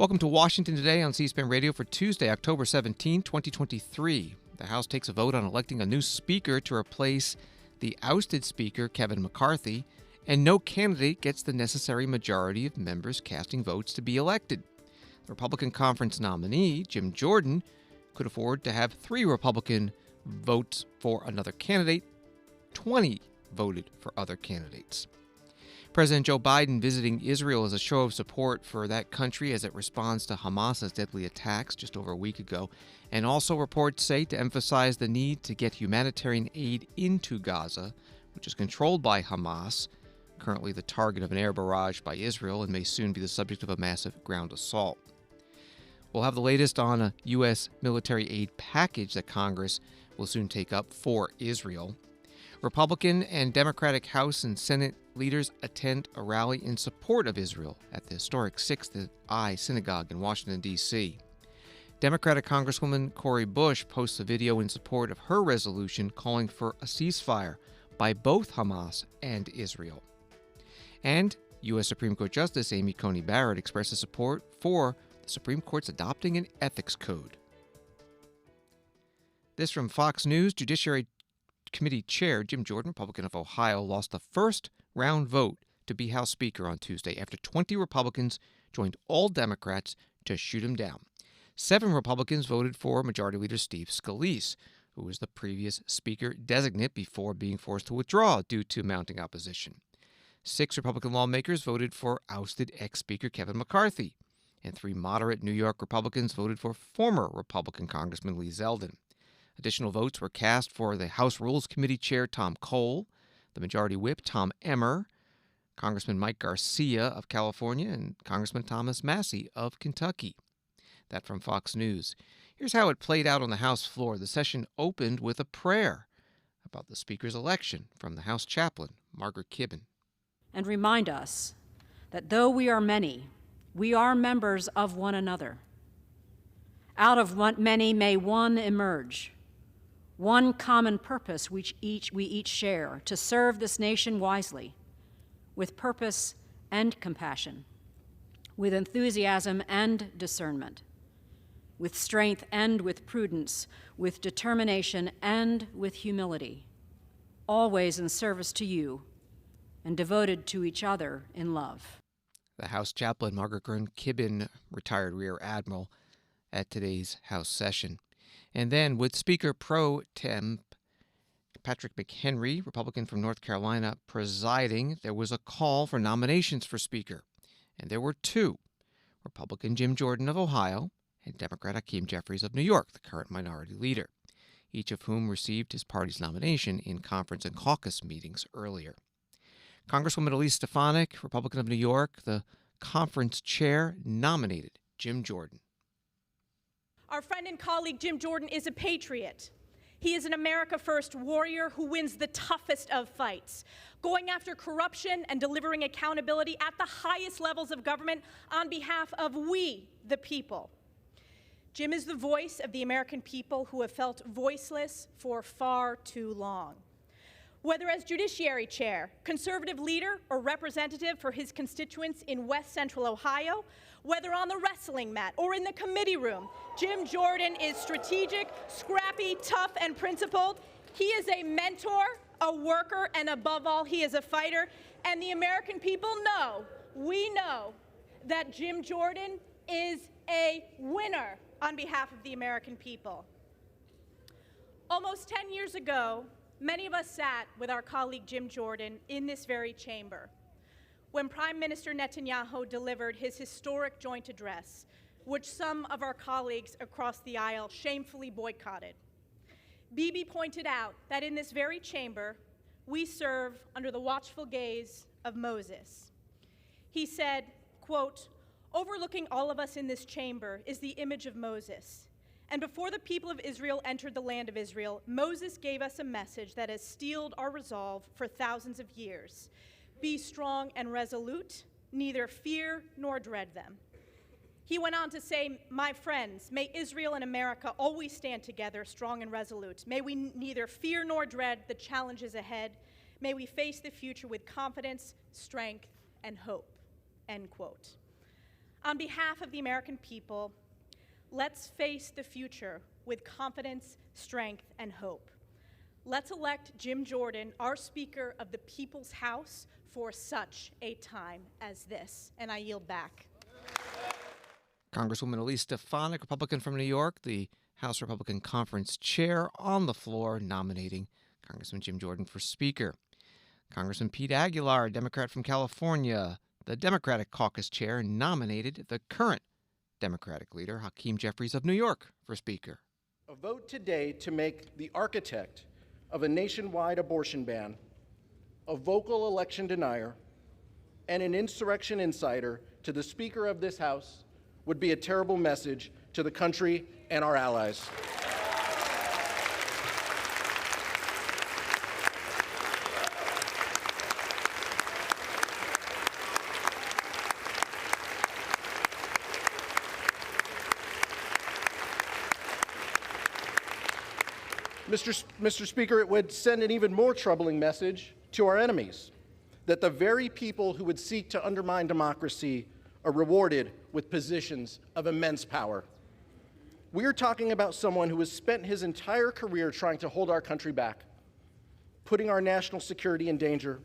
Welcome to Washington Today on C-SPAN Radio for Tuesday, October 17, 2023. The House takes a vote on electing a new speaker to replace the ousted Speaker, Kevin McCarthy, and no candidate gets the necessary majority of members casting votes to be elected. The Republican conference nominee, Jim Jordan, could afford to have 3 Republican votes for another candidate. 20 voted for other candidates. President Joe Biden visiting Israel as a show of support for that country as it responds to Hamas's deadly attacks just over a week ago, and also reports say to emphasize the need to get humanitarian aid into Gaza, which is controlled by Hamas, currently the target of an air barrage by Israel and may soon be the subject of a massive ground assault. We'll have the latest on a U.S. military aid package that Congress will soon take up for Israel. Republican and Democratic House and Senate leaders attend a rally in support of Israel at the Historic Sixth Eye Synagogue in Washington, D.C. Democratic Congresswoman Cori Bush posts a video in support of her resolution calling for a ceasefire by both Hamas and Israel. And U.S. Supreme Court Justice Amy Coney Barrett expresses support for the Supreme Court's adopting an ethics code. This from Fox News. Judiciary Committee Chair Jim Jordan, Republican of Ohio, lost the first round vote to be House Speaker on Tuesday after 20 Republicans joined all Democrats to shoot him down. 7 Republicans voted for Majority Leader Steve Scalise, who was the previous Speaker designate before being forced to withdraw due to mounting opposition. 6 Republican lawmakers voted for ousted ex-Speaker Kevin McCarthy, and 3 moderate New York Republicans voted for former Republican Congressman Lee Zeldin. Additional votes were cast for the House Rules Committee Chair Tom Cole, the Majority Whip Tom Emmer, Congressman Mike Garcia of California, and Congressman Thomas Massey of Kentucky. That from Fox News. Here's how it played out on the House floor. The session opened with a prayer about the Speaker's election from the House chaplain, Margaret Kibben. And remind us that though we are many, we are members of one another. Out of many may one emerge. One common purpose which we each share, to serve this nation wisely, with purpose and compassion, with enthusiasm and discernment, with strength and with prudence, with determination and with humility, always in service to you and devoted to each other in love. The House chaplain, Margaret Kibben, retired Rear Admiral, at today's House session. And then with Speaker Pro Tem Patrick McHenry, Republican from North Carolina, presiding, there was a call for nominations for Speaker. And there were 2, Republican Jim Jordan of Ohio and Democrat Hakeem Jeffries of New York, the current minority leader, each of whom received his party's nomination in conference and caucus meetings earlier. Congresswoman Elise Stefanik, Republican of New York, the conference chair, nominated Jim Jordan. Our friend and colleague Jim Jordan is a patriot. He is an America First warrior who wins the toughest of fights, going after corruption and delivering accountability at the highest levels of government on behalf of we, the people. Jim is the voice of the American people who have felt voiceless for far too long. Whether as Judiciary Chair, conservative leader, or representative for his constituents in West Central Ohio, whether on the wrestling mat or in the committee room, Jim Jordan is strategic, scrappy, tough, and principled. He is a mentor, a worker, and above all, he is a fighter. And the American people know, we know, that Jim Jordan is a winner on behalf of the American people. Almost 10 years ago, many of us sat with our colleague Jim Jordan in this very chamber when Prime Minister Netanyahu delivered his historic joint address, which some of our colleagues across the aisle shamefully boycotted. Bibi pointed out that in this very chamber, we serve under the watchful gaze of Moses. He said, quote, "Overlooking all of us in this chamber is the image of Moses. And before the people of Israel entered the land of Israel, Moses gave us a message that has steeled our resolve for thousands of years. Be strong and resolute, neither fear nor dread them." He went on to say, "My friends, may Israel and America always stand together, strong and resolute. May we neither fear nor dread the challenges ahead. May we face the future with confidence, strength, and hope." End quote. On behalf of the American people, let's face the future with confidence, strength, and hope. Let's elect Jim Jordan, our Speaker of the People's House, for such a time as this. And I yield back. Congresswoman Elise Stefanik, Republican from New York, the House Republican Conference Chair, on the floor nominating Congressman Jim Jordan for Speaker. Congressman Pete Aguilar, Democrat from California, the Democratic Caucus Chair, nominated the current Democratic leader, Hakeem Jeffries of New York, for Speaker. A vote today to make the architect of a nationwide abortion ban a vocal election denier and an insurrection insider to the Speaker of this House would be a terrible message to the country and our allies. Mr. Speaker, it would send an even more troubling message to our enemies, that the very people who would seek to undermine democracy are rewarded with positions of immense power. We are talking about someone who has spent his entire career trying to hold our country back, putting our national security in danger,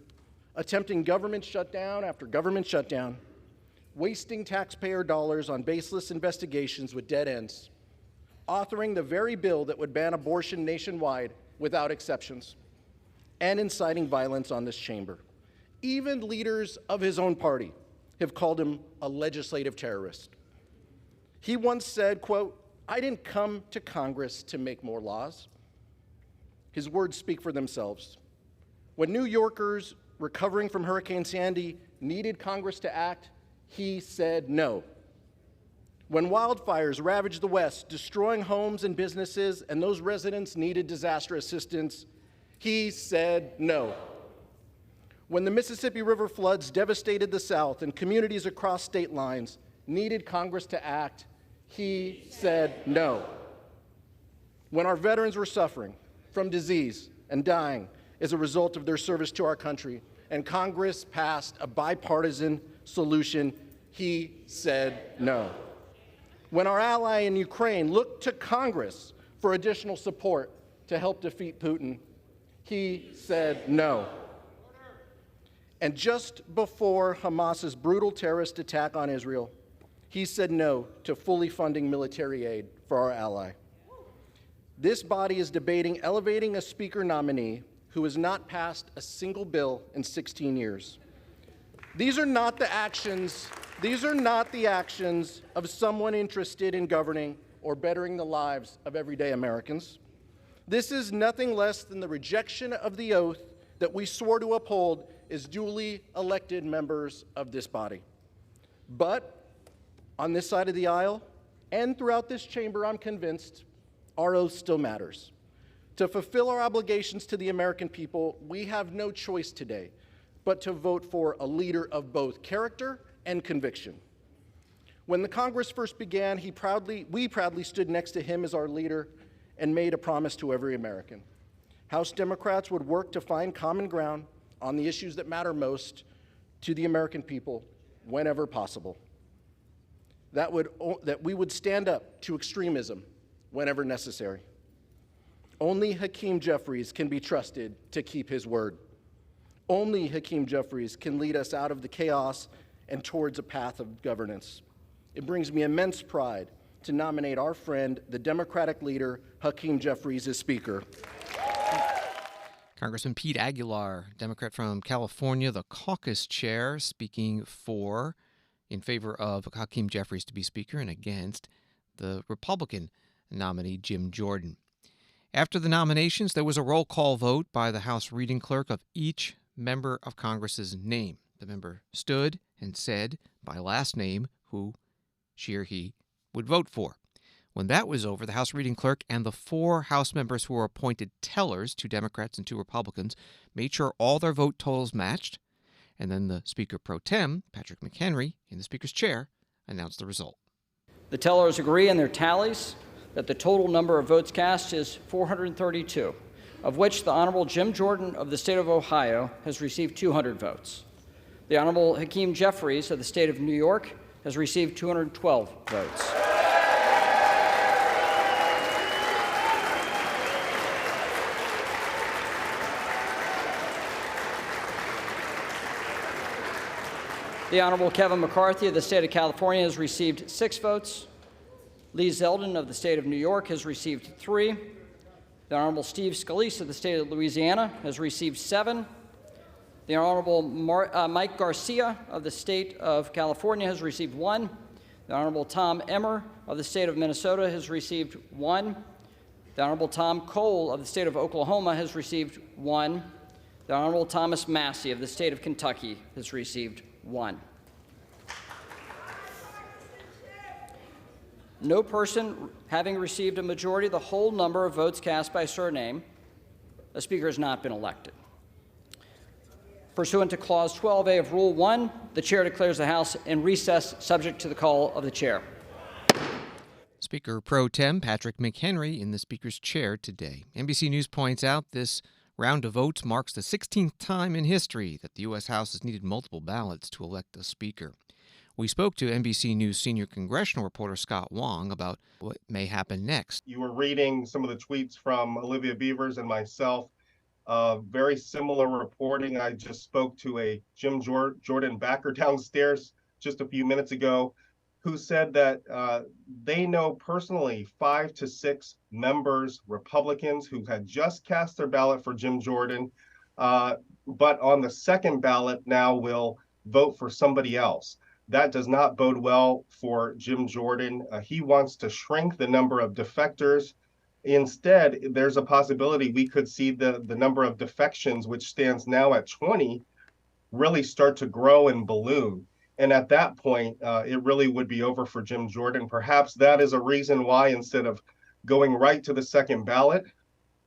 attempting government shutdown after government shutdown, wasting taxpayer dollars on baseless investigations with dead ends, authoring the very bill that would ban abortion nationwide without exceptions, and inciting violence on this chamber. Even leaders of his own party have called him a legislative terrorist. He once said, quote, "I didn't come to Congress to make more laws." His words speak for themselves. When New Yorkers recovering from Hurricane Sandy needed Congress to act, he said no. When wildfires ravaged the West, destroying homes and businesses, and those residents needed disaster assistance, he said no. When the Mississippi River floods devastated the South and communities across state lines needed Congress to act, he said no. When our veterans were suffering from disease and dying as a result of their service to our country, and Congress passed a bipartisan solution, he said no. When our ally in Ukraine looked to Congress for additional support to help defeat Putin, he said no. And just before Hamas's brutal terrorist attack on Israel, he said no to fully funding military aid for our ally. This body is debating elevating a Speaker nominee who has not passed a single bill in 16 years. These are not the actions of someone interested in governing or bettering the lives of everyday Americans. This is nothing less than the rejection of the oath that we swore to uphold as duly elected members of this body. But on this side of the aisle and throughout this chamber, I'm convinced our oath still matters. To fulfill our obligations to the American people, we have no choice today but to vote for a leader of both character and conviction. When the Congress first began, we proudly stood next to him as our leader and made a promise to every American. House Democrats would work to find common ground on the issues that matter most to the American people whenever possible. That we would stand up to extremism whenever necessary. Only Hakeem Jeffries can be trusted to keep his word. Only Hakeem Jeffries can lead us out of the chaos and towards a path of governance. It brings me immense pride to nominate our friend, the Democratic leader, Hakeem Jeffries, as Speaker. Congressman Pete Aguilar, Democrat from California, the caucus chair, speaking in favor of Hakeem Jeffries to be Speaker and against the Republican nominee, Jim Jordan. After the nominations, there was a roll call vote by the House reading clerk of each member of Congress's name. The member stood and said by last name who she or he would vote for. When that was over, the House reading clerk and the 4 House members who were appointed tellers, 2 Democrats and 2 Republicans, made sure all their vote totals matched, and then the Speaker pro tem, Patrick McHenry, in the Speaker's chair, announced the result. The tellers agree in their tallies that the total number of votes cast is 432, of which the Honorable Jim Jordan of the state of Ohio has received 200 votes. The Honorable Hakeem Jeffries of the state of New York has received 212 votes. The Honorable Kevin McCarthy of the state of California has received 6 votes. Lee Zeldin of the state of New York has received 3. The Honorable Steve Scalise of the state of Louisiana has received 7. The Honorable Mike Garcia of the state of California has received 1. The Honorable Tom Emmer of the state of Minnesota has received 1. The Honorable Tom Cole of the state of Oklahoma has received 1. The Honorable Thomas Massey of the state of Kentucky has received 1. No person having received a majority of the whole number of votes cast by surname, a speaker has not been elected. Pursuant to Clause 12A of Rule 1, the chair declares the House in recess subject to the call of the chair. Speaker Pro Tem Patrick McHenry in the Speaker's chair today. NBC News points out this round of votes marks the 16th time in history that the U.S. House has needed multiple ballots to elect a speaker. We spoke to NBC News senior congressional reporter Scott Wong about what may happen next. You were reading some of the tweets from Olivia Beavers and myself. Very similar reporting. I just spoke to a Jim Jordan backer downstairs just a few minutes ago who said that they know personally 5 to 6 members, Republicans, who had just cast their ballot for Jim Jordan, but on the second ballot now will vote for somebody else. That does not bode well for Jim Jordan. He wants to shrink the number of defectors. Instead, there's a possibility we could see the number of defections, which stands now at 20, really start to grow and balloon. And at that point, it really would be over for Jim Jordan. Perhaps that is a reason why, instead of going right to the second ballot,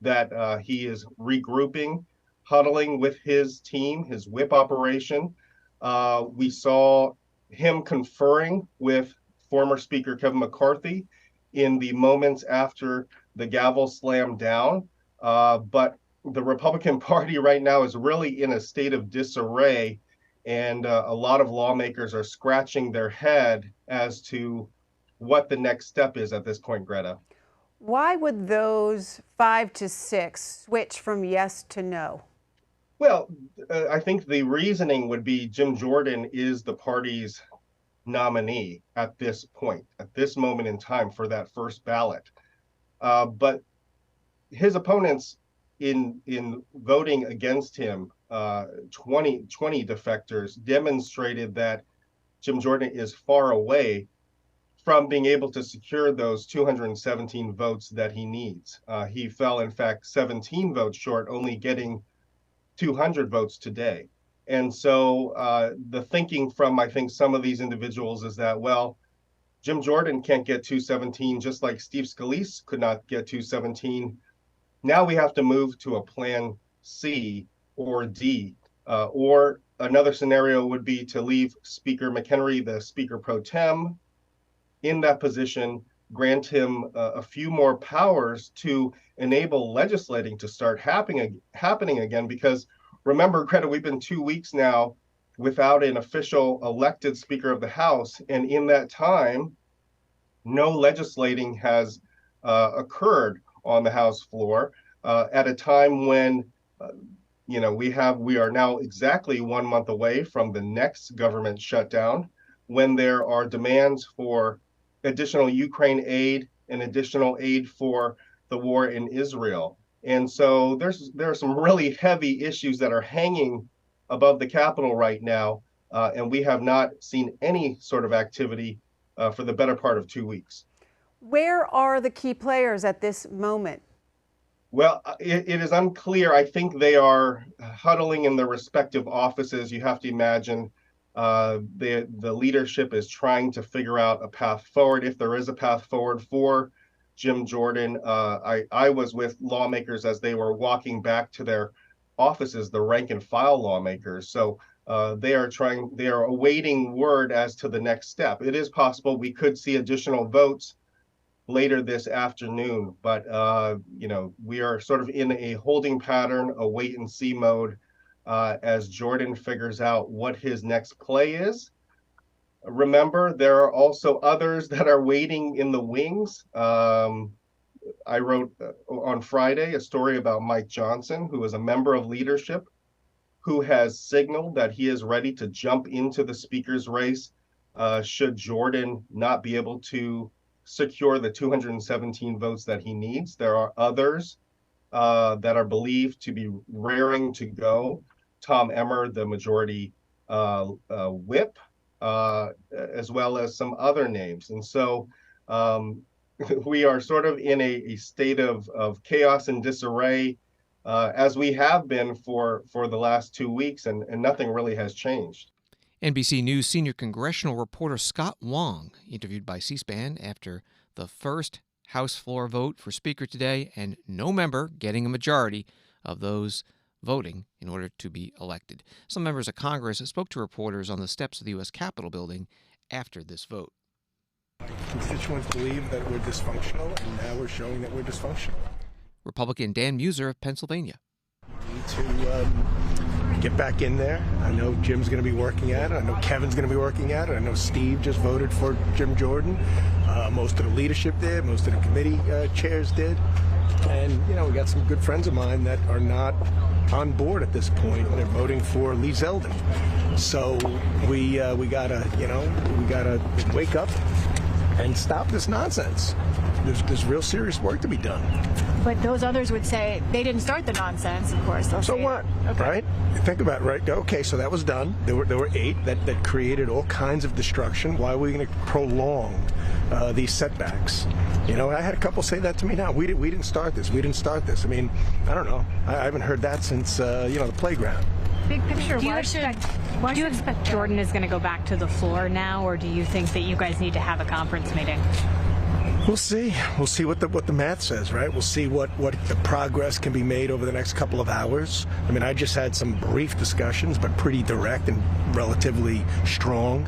that he is regrouping, huddling with his team, his whip operation. We saw him conferring with former Speaker Kevin McCarthy in the moments after the gavel slammed down. But the Republican Party right now is really in a state of disarray, and a lot of lawmakers are scratching their head as to what the next step is at this point, Greta. Why would those 5 to 6 switch from yes to no? Well, I think the reasoning would be Jim Jordan is the party's nominee at this point, at this moment in time for that first ballot. But his opponents in voting against him, 20 defectors, demonstrated that Jim Jordan is far away from being able to secure those 217 votes that he needs. He fell, in fact, 17 votes short, only getting 200 votes today. And so the thinking from, I think, some of these individuals is that, well, Jim Jordan can't get 217, just like Steve Scalise could not get 217. Now we have to move to a plan C or D. Or another scenario would be to leave Speaker McHenry, the Speaker Pro Tem, in that position, grant him a few more powers to enable legislating to start happening again. Because remember, Greta, we've been 2 weeks now without an official elected Speaker of the House. And in that time, no legislating has occurred on the House floor at a time when, we are now exactly 1 month away from the next government shutdown, when there are demands for additional Ukraine aid and additional aid for the war in Israel. And so there are some really heavy issues that are hanging above the Capitol right now, and we have not seen any sort of activity for the better part of 2 weeks. Where are the key players at this moment? Well, it is unclear. I think they are huddling in their respective offices. You have to imagine the leadership is trying to figure out a path forward, if there is a path forward for Jim Jordan. I was with lawmakers as they were walking back to their offices, the rank and file lawmakers. So they are awaiting word as to the next step. It is possible we could see additional votes later this afternoon, but we are sort of in a holding pattern, a wait and see mode as Jordan figures out what his next play is. remember, there are also others that are waiting in the wings. I wrote on Friday a story about Mike Johnson, who is a member of leadership, who has signaled that he is ready to jump into the speaker's race should Jordan not be able to secure the 217 votes that he needs. There are others that are believed to be raring to go. Tom Emmer, the majority whip, as well as some other names. And so we are sort of in a state of chaos and disarray, as we have been for the last 2 weeks, and nothing really has changed. NBC News senior congressional reporter Scott Wong interviewed by C-SPAN after the first House floor vote for Speaker today, and no member getting a majority of those voting in order to be elected. Some members of Congress spoke to reporters on the steps of the U.S. Capitol building after this vote. Constituents believe that we're dysfunctional, and now we're showing that we're dysfunctional. Republican Dan Muser of Pennsylvania. We need to get back in there. I know Jim's going to be working at it. I know Kevin's going to be working at it. I know Steve just voted for Jim Jordan. Most of the leadership did. Most of the committee chairs did. And, you know, we got some good friends of mine that are not on board at this point, and they're voting for Lee Zeldin. So we gotta wake up and stop this nonsense. There's real serious work to be done. But those others would say they didn't start the nonsense, of course. So what? Okay. Right? Think about it, right? Okay, so that was done. There were 8 that created all kinds of destruction. Why are we going to prolong these setbacks? You know, I had a couple say that to me now. We didn't start this. We didn't start this. I mean, I don't know. I haven't heard that since the playground. Big picture. Do you expect Jordan is going to go back to the floor now, or do you think that you guys need to have a conference meeting? We'll see. We'll see what the math says, right? We'll see what the progress can be made over the next couple of hours. I mean, I just had some brief discussions, but pretty direct and relatively strong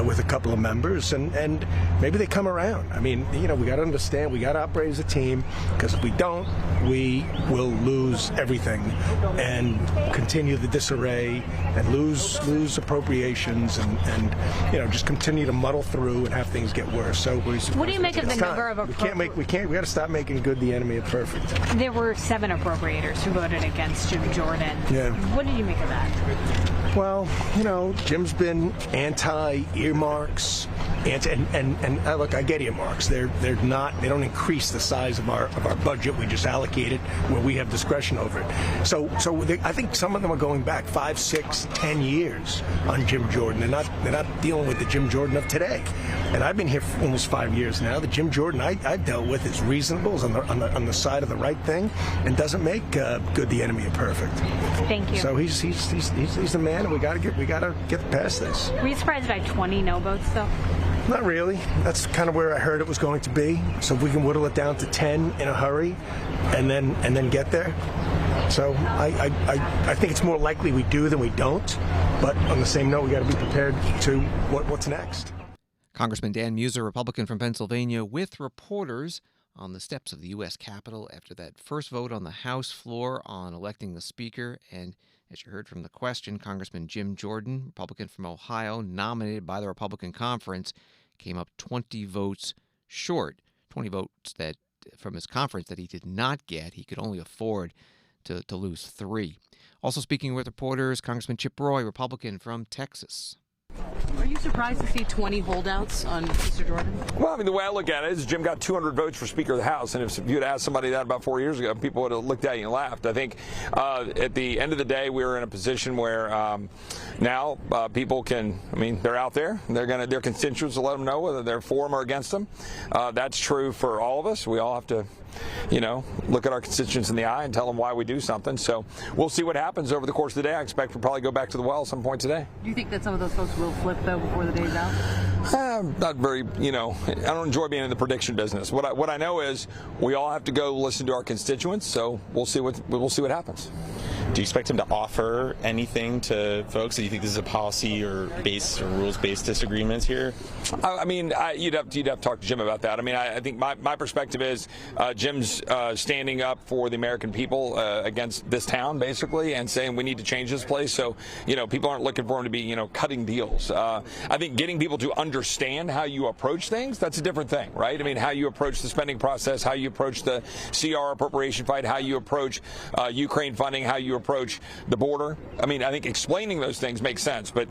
with a couple of members, and maybe they come around. I mean, we got to understand, we got to operate as a team, because if we don't, we will lose everything and continue the disarray and lose appropriations and just continue to muddle through and have things get worse. So what do you make of the number of we got to stop making good the enemy of perfect. There were 7 appropriators who voted against Jim Jordan. Yeah. What did you make of that? Well, Jim's been anti-earmarks, and look, I get earmarks. They don't increase the size of our budget. We just allocate it where we have discretion over it. So I think some of them are going back 5, 6, 10 years on Jim Jordan. They're not dealing with the Jim Jordan of today. And I've been here for almost 5 years now. The Jim Jordan I've dealt with is reasonable, is on the side of the right thing, and doesn't make good the enemy of perfect. Thank you. So he's the man, and we got to get past this. Were you surprised by 20 no votes, though? Not really. That's kind of where I heard it was going to be. So if we can whittle it down to 10 in a hurry, and then get there. So I think it's more likely we do than we don't. But on the same note, we got to be prepared to what's next. Congressman Dan Muser, Republican from Pennsylvania, with reporters on the steps of the U.S. Capitol after that first vote on the House floor on electing the Speaker. And as you heard from the question, Congressman Jim Jordan, Republican from Ohio, nominated by the Republican conference, came up 20 votes short, 20 votes that from his conference that he did not get. He could only afford to lose 3. Also speaking with reporters, Congressman Chip Roy, Republican from Texas. Are you surprised to see 20 holdouts on Mr. Jordan? Well, I mean, the way I look at it is Jim got 200 votes for Speaker of the House, and if you had asked somebody that about 4 years ago, people would have looked at you and laughed. I think at the end of the day, we're in a position where now people can, they're out there. Their constituents will let them know whether they're for them or against them. That's true for all of us. We all have to look at our constituents in the eye and tell them why we do something. So we'll see what happens over the course of the day. I expect we'll probably go back to the well at some point today. Do you think that some of those folks will flip, though, before the day's out? Not very, I don't enjoy being in the prediction business. What I know is we all have to go listen to our constituents, so we'll see what happens. Do you expect him to offer anything to folks? Do you think this is a policy or rules-based disagreement here? I mean, you'd have to talk to Jim about that. I mean, I think my perspective is Jim's standing up for the American people against this town, basically, and saying we need to change this place. So, people aren't looking for him to be, cutting deals. I think getting people to understand how you approach things, that's a different thing, right? I mean, how you approach the spending process, how you approach the CR appropriation fight, how you approach Ukraine funding, how you approach the border. I mean, I think explaining those things makes sense, but,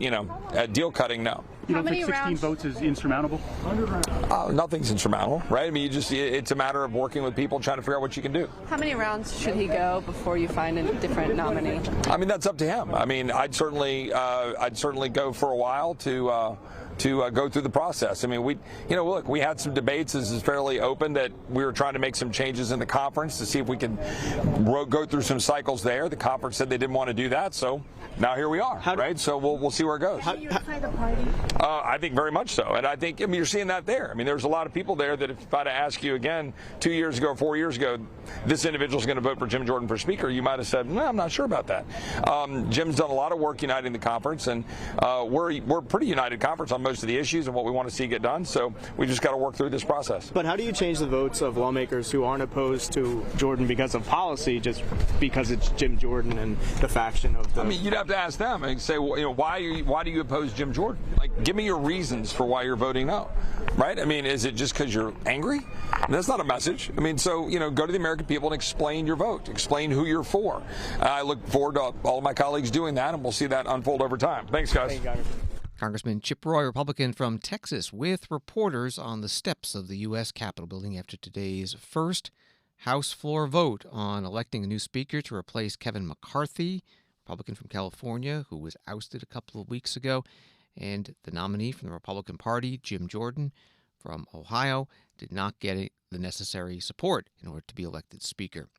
deal cutting, no. You don't think 16 votes is insurmountable? Nothing's insurmountable, right? I mean, it's a matter of working with people, trying to figure out what you can do. How many rounds should he go before you find a different nominee? I mean, that's up to him. I mean, I'd certainly go for a while to go through the process. I mean, look, we had some debates. This is fairly open that we were trying to make some changes in the conference to see if we can go through some cycles there. The conference said they didn't want to do that, so now here we are, right? So we'll see where it goes. How do you unify the party? I think very much so, and I think you're seeing that there. I mean, there's a lot of people there that if I'd ask you again 2 years ago, 4 years ago, this individual's going to vote for Jim Jordan for Speaker, you might have said, no, I'm not sure about that. Jim's done a lot of work uniting the conference, and we're a pretty united conference on most of the issues and what we want to see get done. So we just got to work through this process. But how do you change the votes of lawmakers who aren't opposed to Jordan because of policy, just because it's Jim Jordan and the faction of the... I mean, you'd have to ask them and say, well, why do you oppose Jim Jordan? Like, give me your reasons for why you're voting no, right? I mean, is it just because you're angry? That's not a message. I mean, so, go to the American people and explain your vote. Explain who you're for. I look forward to all of my colleagues doing that, and we'll see that unfold over time. Thanks, guys. Congressman Chip Roy, Republican from Texas, with reporters on the steps of the U.S. Capitol building after today's first House floor vote on electing a new speaker to replace Kevin McCarthy, Republican from California, who was ousted a couple of weeks ago. And the nominee from the Republican Party, Jim Jordan from Ohio, did not get the necessary support in order to be elected speaker.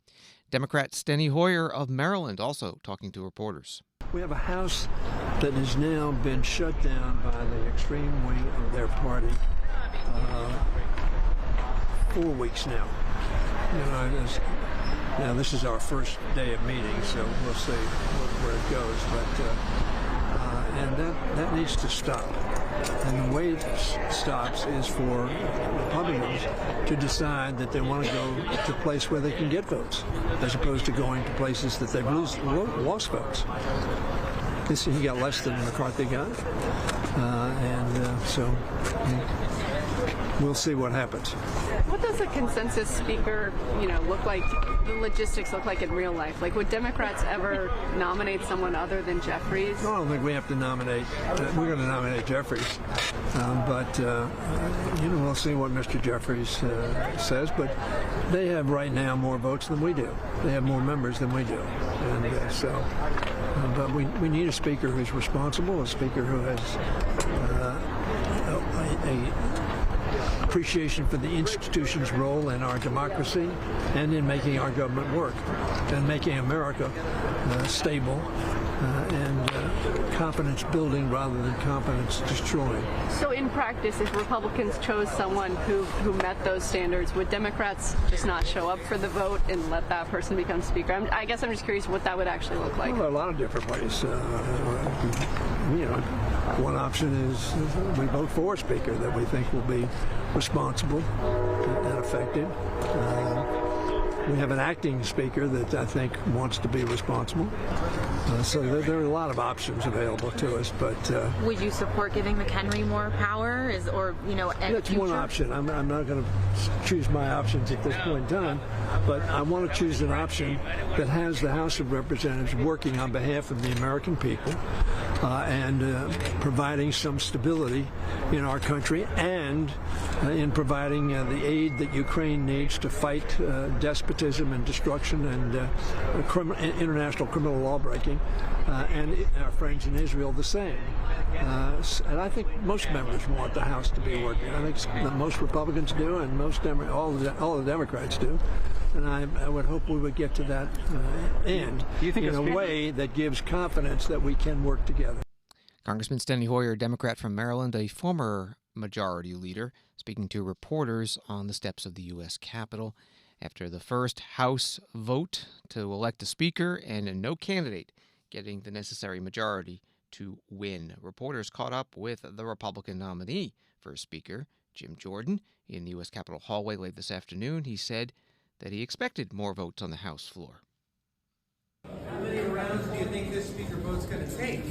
Democrat Steny Hoyer of Maryland also talking to reporters. We have a House that has now been shut down by the extreme wing of their party 4 weeks now. Now this is our first day of meetings, so we'll see where it goes. And that needs to stop. And the way it stops is for Republicans to decide that they want to go to a place where they can get votes, as opposed to going to places that they've lost votes. He got less than McCarthy got, so we'll see what happens. What does a consensus speaker, look like? The logistics look like in real life? Like, would Democrats ever nominate someone other than Jeffries? No, I don't think we have to nominate. We're going to nominate Jeffries, but we'll see what Mr. Jeffries says. But they have right now more votes than we do. They have more members than we do, and but we need a speaker who's responsible, a speaker who has a appreciation for the institution's role in our democracy and in making our government work and making America stable and confidence building rather than confidence destroying. So in practice, if Republicans chose someone who met those standards, would Democrats just not show up for the vote and let that person become speaker? I guess I'm just curious what that would actually look like. Well, there are a lot of different ways. One option is we vote for a speaker that we think will be responsible and effective. We have an acting speaker that I think wants to be responsible. So there are a lot of options available to us. But would you support giving McHenry more power? That's one option. I'm not going to choose my options at this point in time, but I want to choose an option that has the House of Representatives working on behalf of the American people and providing some stability in our country and in providing the aid that Ukraine needs to fight despotism and destruction and international criminal law breaking, and our friends in Israel the same. And I think most members want the House to be working. I think most Republicans do, and all the Democrats do. And I would hope we would get to that end in a way that gives confidence that we can work together. Congressman Steny Hoyer, Democrat from Maryland, a former majority leader, speaking to reporters on the steps of the U.S. Capitol. after the first House vote to elect a speaker and no candidate getting the necessary majority to win. Reporters caught up with the Republican nominee for Speaker, Jim Jordan, in the U.S. Capitol hallway late this afternoon. He said that he expected more votes on the House floor. How many rounds do you think this speaker vote's going to take?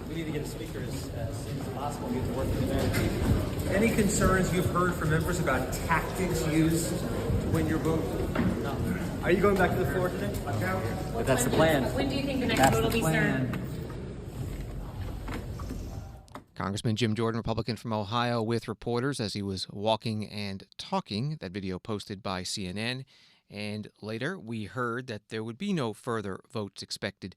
We need to get a speaker as soon as possible to get to work with the American people. Any concerns you've heard from members about tactics used to win your vote? No. Are you going back to the floor today? But that's the plan. When do you think the next vote will be, sir? Congressman Jim Jordan, Republican from Ohio, with reporters as he was walking and talking. That video posted by CNN. And later, we heard that there would be no further votes expected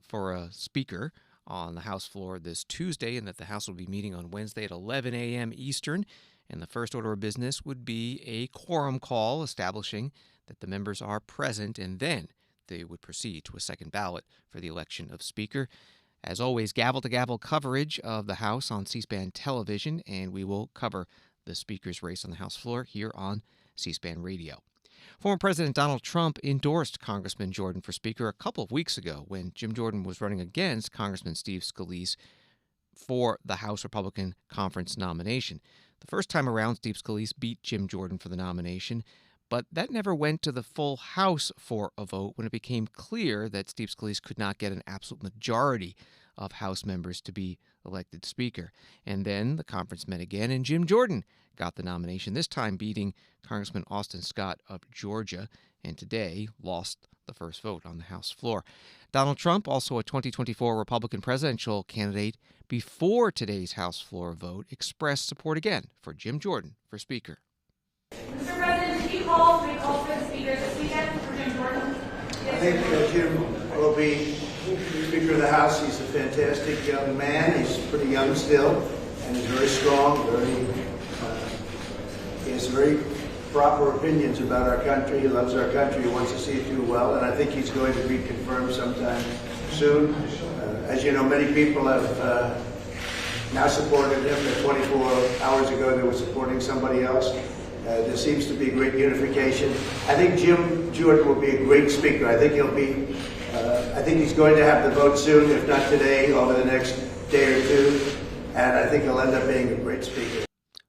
for a speaker on the House floor this Tuesday, and that the House will be meeting on Wednesday at 11 a.m. Eastern. And the first order of business would be a quorum call establishing that the members are present, and then they would proceed to a second ballot for the election of Speaker. As always, gavel-to-gavel coverage of the House on C-SPAN television, and we will cover the Speaker's race on the House floor here on C-SPAN Radio. Former President Donald Trump endorsed Congressman Jordan for Speaker a couple of weeks ago when Jim Jordan was running against Congressman Steve Scalise for the House Republican Conference nomination. The first time around, Steve Scalise beat Jim Jordan for the nomination, but that never went to the full House for a vote when it became clear that Steve Scalise could not get an absolute majority of House members to be elected Speaker. And then the conference met again, and Jim Jordan got the nomination, this time beating Congressman Austin Scott of Georgia, and today lost the first vote on the House floor. Donald Trump, also a 2024 Republican presidential candidate, before today's House floor vote, expressed support again for Jim Jordan for Speaker. Mr. President, did you call for the Speaker this weekend for Jim Jordan? I think Jim will be Speaker of the House. He's a fantastic young man. He's pretty young still, and he's very strong. He has very proper opinions about our country. He loves our country. He wants to see it do well, and I think he's going to be confirmed sometime soon. As you know, many people have now supported him. 24 hours ago, they were supporting somebody else. There seems to be great unification. I think Jim Jordan will be a great speaker. I think I think he's going to have the vote soon, if not today, over the next day or two. And I think he'll end up being a great speaker.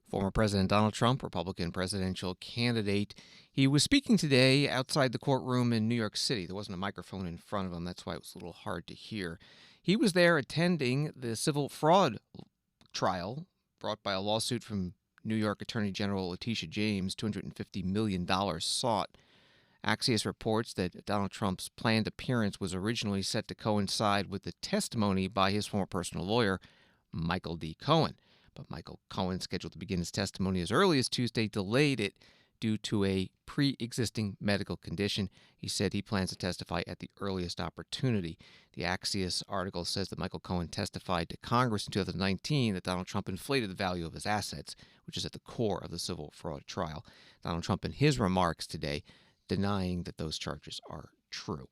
Former President Donald Trump, Republican presidential candidate. He was speaking today outside the courtroom in New York City. There wasn't a microphone in front of him. That's why it was a little hard to hear. He was there attending the civil fraud trial brought by a lawsuit from New York Attorney General Letitia James, $250 million sought. Axios reports that Donald Trump's planned appearance was originally set to coincide with the testimony by his former personal lawyer, Michael D. Cohen. But Michael Cohen, scheduled to begin his testimony as early as Tuesday, delayed it due to a pre-existing medical condition. He said he plans to testify at the earliest opportunity. The Axios article says that Michael Cohen testified to Congress in 2019 that Donald Trump inflated the value of his assets, which is at the core of the civil fraud trial. Donald Trump, in his remarks today, denying that those charges are true.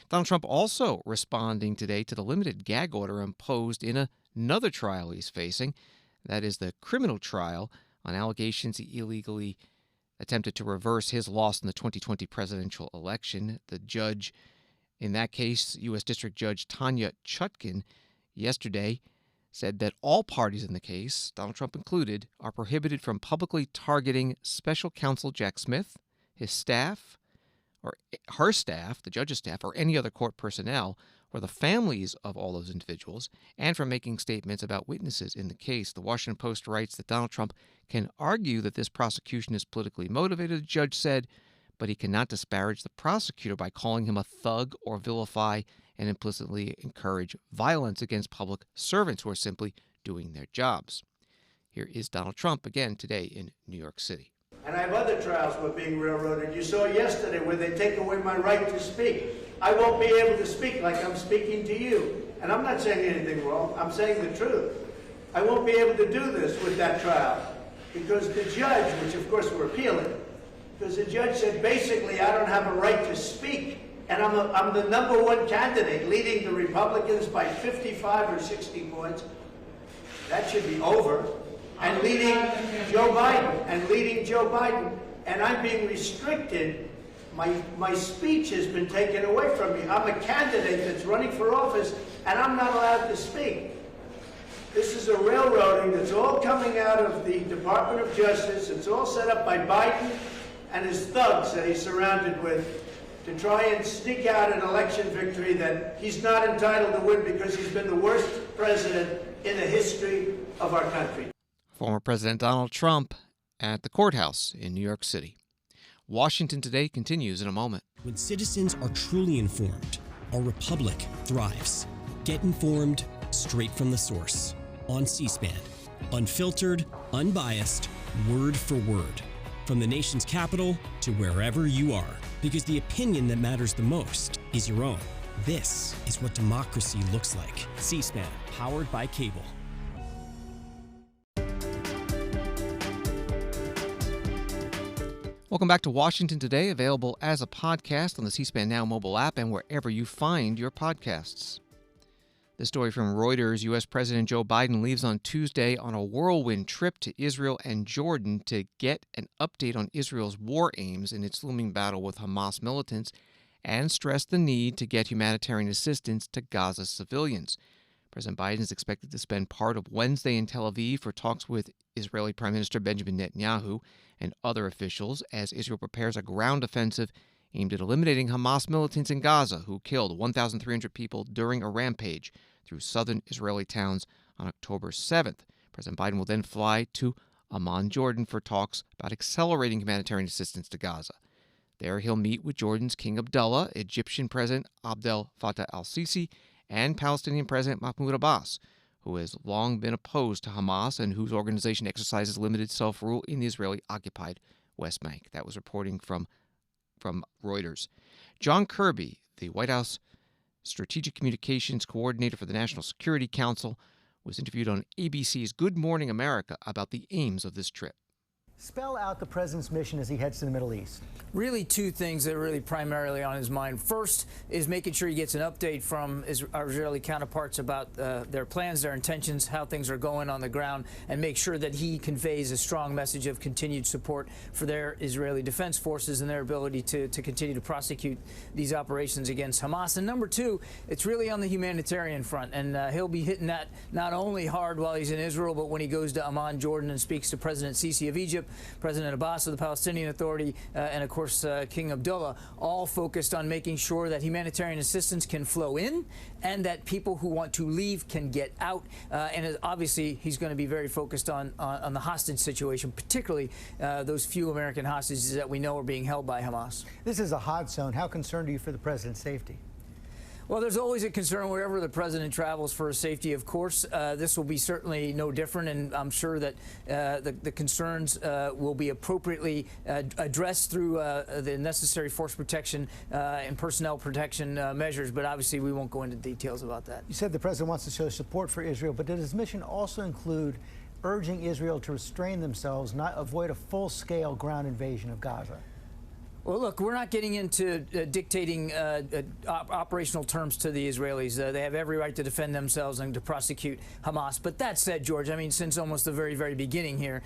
Donald Trump also responding today to the limited gag order imposed in another trial he's facing. That is the criminal trial on allegations he illegally attempted to reverse his loss in the 2020 presidential election. The judge in that case, U.S. District Judge Tanya Chutkan, yesterday said that all parties in the case, Donald Trump included, are prohibited from publicly targeting special counsel Jack Smith, his staff, or her staff, the judge's staff, or any other court personnel, or the families of all those individuals, and from making statements about witnesses in the case. The Washington Post writes that Donald Trump can argue that this prosecution is politically motivated, the judge said, but he cannot disparage the prosecutor by calling him a thug or vilify and implicitly encourage violence against public servants who are simply doing their jobs. Here is Donald Trump again today in New York City. And I have other trials were being railroaded. You saw yesterday where they take away my right to speak. I won't be able to speak like I'm speaking to you. And I'm not saying anything wrong. I'm saying the truth. I won't be able to do this with that trial because the judge, which of course we're appealing, because the judge said basically I don't have a right to speak. And I'm the number one candidate leading the Republicans by 55 or 60 points. That should be over. And leading Joe Biden and I'm being restricted. My speech has been taken away from me. I'm a candidate that's running for office, and I'm not allowed to speak. This is a railroading that's all coming out of the Department of Justice. It's all set up by Biden and his thugs that he's surrounded with to try and sneak out an election victory that he's not entitled to win because he's been the worst president in the history of our country. Former President Donald Trump at the courthouse in New York City. Washington Today continues in a moment. When citizens are truly informed, our republic thrives. Get informed straight from the source on C-SPAN. Unfiltered, unbiased, word for word. From the nation's capital to wherever you are. Because the opinion that matters the most is your own. This is what democracy looks like. C-SPAN, powered by cable. Welcome back to Washington Today, available as a podcast on the C-SPAN Now mobile app and wherever you find your podcasts. This story from Reuters: U.S. President Joe Biden leaves on Tuesday on a whirlwind trip to Israel and Jordan to get an update on Israel's war aims in its looming battle with Hamas militants and stress the need to get humanitarian assistance to Gaza civilians. President Biden is expected to spend part of Wednesday in Tel Aviv for talks with Israeli Prime Minister Benjamin Netanyahu and other officials as Israel prepares a ground offensive aimed at eliminating Hamas militants in Gaza who killed 1,300 people during a rampage through southern Israeli towns on October 7th. President Biden will then fly to Amman, Jordan for talks about accelerating humanitarian assistance to Gaza. There he'll meet with Jordan's King Abdullah, Egyptian President Abdel Fattah al-Sisi, and Palestinian President Mahmoud Abbas, who has long been opposed to Hamas and whose organization exercises limited self-rule in the Israeli-occupied West Bank. That was reporting from Reuters. John Kirby, the White House Strategic Communications Coordinator for the National Security Council, was interviewed on ABC's Good Morning America about the aims of this trip. Spell out the president's mission as he heads to the Middle East. Really two things that are really primarily on his mind. First is making sure he gets an update from our Israeli counterparts about their plans, their intentions, how things are going on the ground, and make sure that he conveys a strong message of continued support for their Israeli defense forces and their ability to continue to prosecute these operations against Hamas. And number two, it's really on the humanitarian front, and he'll be hitting that not only hard while he's in Israel, but when he goes to Amman, Jordan, and speaks to President Sisi of Egypt, President Abbas of the Palestinian Authority, and of course King Abdullah, all focused on making sure that humanitarian assistance can flow in and that people who want to leave can get out. And obviously he's going to be very focused on the hostage situation, particularly those few American hostages that we know are being held by Hamas. This is a hot zone. How concerned are you for the president's safety? Well, there's always a concern wherever the president travels for his safety, of course. This will be certainly no different, and I'm sure that the concerns will be appropriately addressed through the necessary force protection and personnel protection measures, but obviously we won't go into details about that. You said the president wants to show support for Israel, but does his mission also include urging Israel to restrain themselves, not avoid a full-scale ground invasion of Gaza? Well, look, we're not getting into dictating operational terms to the Israelis. They have every right to defend themselves and to prosecute Hamas. But that said, George, I mean, since almost the very, very beginning here,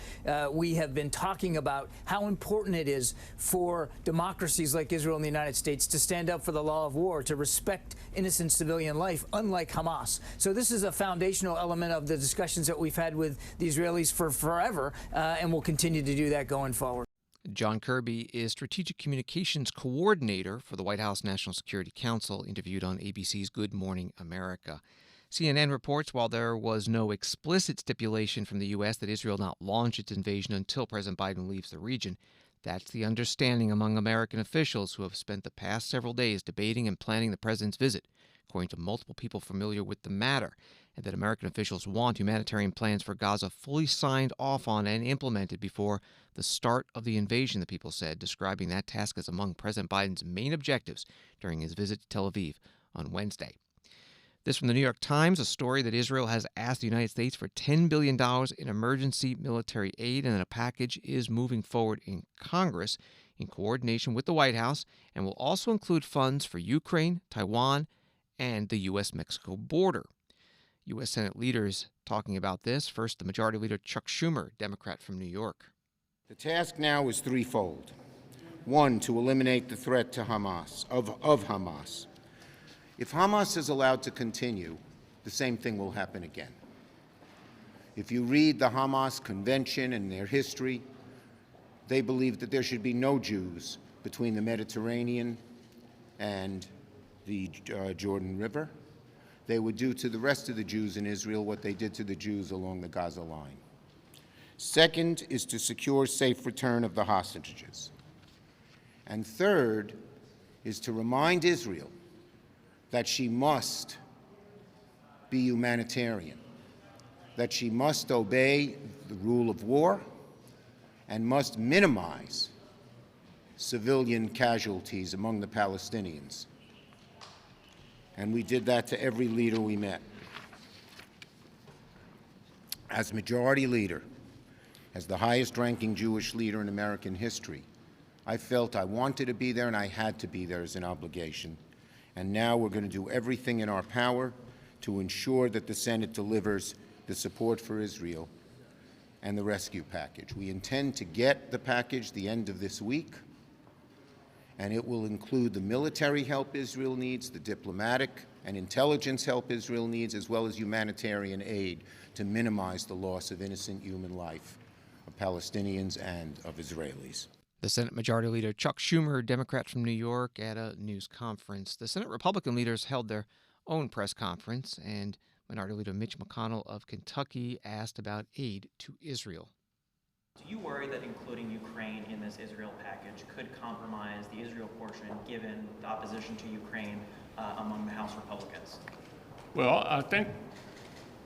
we have been talking about how important it is for democracies like Israel and the United States to stand up for the law of war, to respect innocent civilian life, unlike Hamas. So this is a foundational element of the discussions that we've had with the Israelis for forever, and we'll continue to do that going forward. John Kirby is Strategic Communications Coordinator for the White House National Security Council, interviewed on ABC's Good Morning America. CNN reports while there was no explicit stipulation from the U.S. that Israel not launch its invasion until President Biden leaves the region, that's the understanding among American officials who have spent the past several days debating and planning the president's visit, according to multiple people familiar with the matter, and that American officials want humanitarian plans for Gaza fully signed off on and implemented before the start of the invasion, the people said, describing that task as among President Biden's main objectives during his visit to Tel Aviv on Wednesday. This from the New York Times, a story that Israel has asked the United States for $10 billion in emergency military aid, and that a package is moving forward in Congress in coordination with the White House and will also include funds for Ukraine, Taiwan, and the U.S.-Mexico border. U.S. Senate leaders talking about this. First, the Majority Leader Chuck Schumer, Democrat from New York. The task now is threefold. One, to eliminate the threat to Hamas, of Hamas. If Hamas is allowed to continue, the same thing will happen again. If you read the Hamas Convention and their history, they believe that there should be no Jews between the Mediterranean and the Jordan River. They would do to the rest of the Jews in Israel what they did to the Jews along the Gaza line. Second is to secure safe return of the hostages. And third is to remind Israel that she must be humanitarian, that she must obey the rule of war and must minimize civilian casualties among the Palestinians. And we did that to every leader we met. As majority leader, as the highest-ranking Jewish leader in American history, I felt I wanted to be there and I had to be there as an obligation. And now we're going to do everything in our power to ensure that the Senate delivers the support for Israel and the rescue package. We intend to get the package the end of this week, and it will include the military help Israel needs, the diplomatic and intelligence help Israel needs, as well as humanitarian aid to minimize the loss of innocent human life of Palestinians and of Israelis. The Senate Majority Leader Chuck Schumer, Democrat from New York, at a news conference. The Senate Republican leaders held their own press conference, and Minority Leader Mitch McConnell of Kentucky asked about aid to Israel. Do you worry that including Ukraine in this Israel package could compromise the Israel portion given the opposition to Ukraine among the House Republicans? Well, I think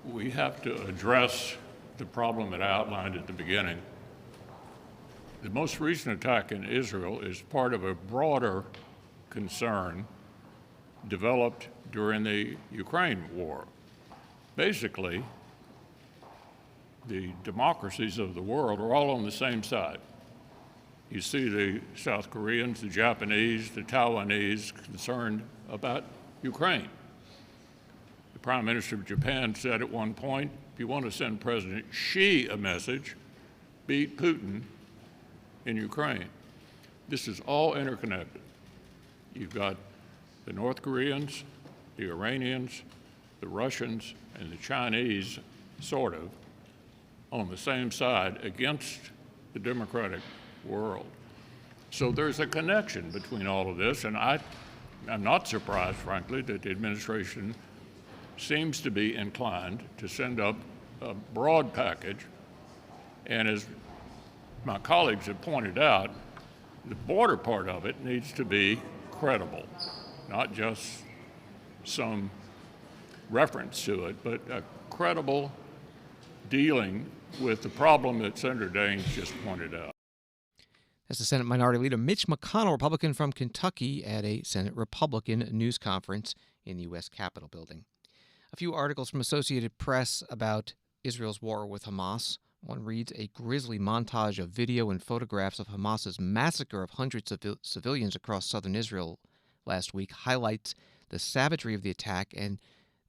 we have to address the problem that I outlined at the beginning. The most recent attack in Israel is part of a broader concern developed during the Ukraine war. Basically, the democracies of the world are all on the same side. You see the South Koreans, the Japanese, the Taiwanese concerned about Ukraine. The Prime Minister of Japan said at one point, if you want to send President Xi a message, beat Putin in Ukraine. This is all interconnected. You've got the North Koreans, the Iranians, the Russians, and the Chinese, sort of, on the same side against the democratic world. So there's a connection between all of this, and I'm not surprised, frankly, that the administration seems to be inclined to send up a broad package. And as my colleagues have pointed out, the border part of it needs to be credible, not just some reference to it, but a credible dealing with the problem that Senator Daines just pointed out. That's the Senate Minority Leader Mitch McConnell, Republican from Kentucky, at a Senate Republican news conference in the U.S. Capitol building. A few articles from Associated Press about Israel's war with Hamas. One reads, a grisly montage of video and photographs of Hamas's massacre of hundreds of civilians across southern Israel last week highlights the savagery of the attack and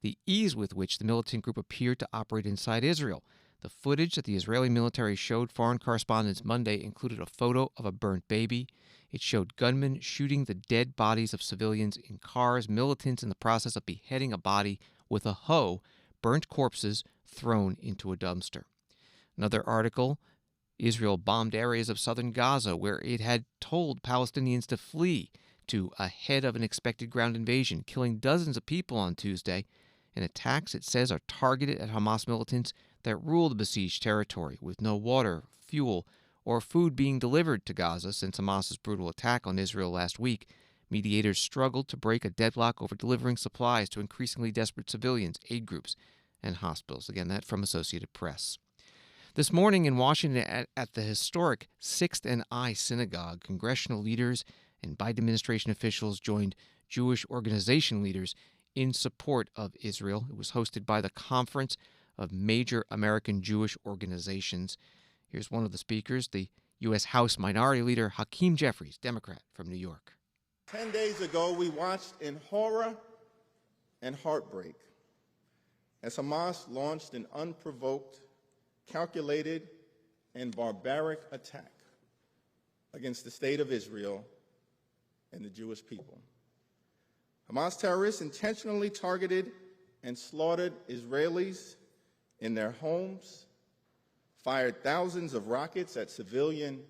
the ease with which the militant group appeared to operate inside Israel. The footage that the Israeli military showed foreign correspondents Monday included a photo of a burnt baby. It showed gunmen shooting the dead bodies of civilians in cars, militants in the process of beheading a body with a hoe, burnt corpses thrown into a dumpster. Another article, Israel bombed areas of southern Gaza where it had told Palestinians to flee to ahead of an expected ground invasion, killing dozens of people on Tuesday. And attacks, it says, are targeted at Hamas militants that rule the besieged territory, with no water, fuel, or food being delivered to Gaza since Hamas's brutal attack on Israel last week. Mediators struggled to break a deadlock over delivering supplies to increasingly desperate civilians, aid groups, and hospitals. Again, that from Associated Press. This morning in Washington at the historic Sixth Eye Synagogue, congressional leaders and Biden administration officials joined Jewish organization leaders in support of Israel. It was hosted by the Conference of Major American Jewish Organizations. Here's one of the speakers, the U.S. House Minority Leader Hakeem Jeffries, Democrat from New York. 10 days ago, we watched in horror and heartbreak as Hamas launched an unprovoked, calculated, and barbaric attack against the state of Israel and the Jewish people. Hamas terrorists intentionally targeted and slaughtered Israelis in their homes, fired thousands of rockets at civilian